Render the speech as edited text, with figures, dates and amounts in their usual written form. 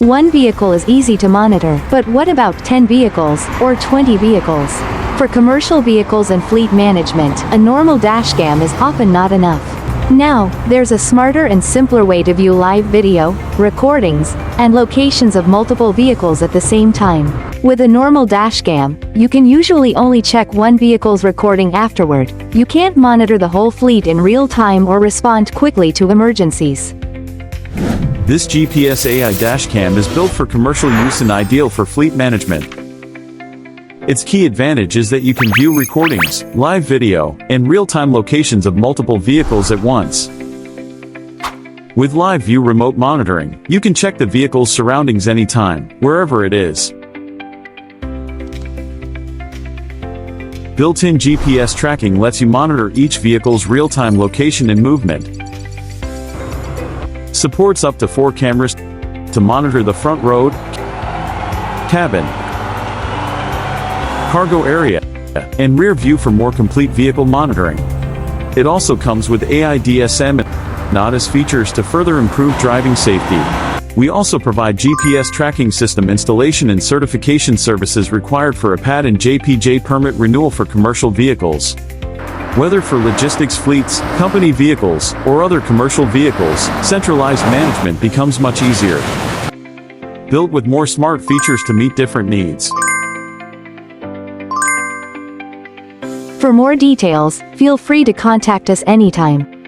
One vehicle is easy to monitor, but what about 10 vehicles, or 20 vehicles? For commercial vehicles and fleet management, a normal dashcam is often not enough. Now, there's a smarter and simpler way to view live video, recordings, and locations of multiple vehicles at the same time. With a normal dashcam, you can usually only check one vehicle's recording afterward. You can't monitor the whole fleet in real time or respond quickly to emergencies. This GPS AI Dashcam is built for commercial use and ideal for fleet management. Its key advantage is that you can view recordings, live video, and real-time locations of multiple vehicles at once. With live view remote monitoring, you can check the vehicle's surroundings anytime, wherever it is. Built-in GPS tracking lets you monitor each vehicle's real-time location and movement. Supports up to 4 cameras to monitor the front road, cabin, cargo area, and rear view for more complete vehicle monitoring. It also comes with AI DSM and ADAS features to further improve driving safety. We also provide GPS tracking system installation and certification services required for a PAD and JPJ permit renewal for commercial vehicles. Whether for logistics fleets, company vehicles, or other commercial vehicles, centralized management becomes much easier. Built with more smart features to meet different needs. For more details, feel free to contact us anytime.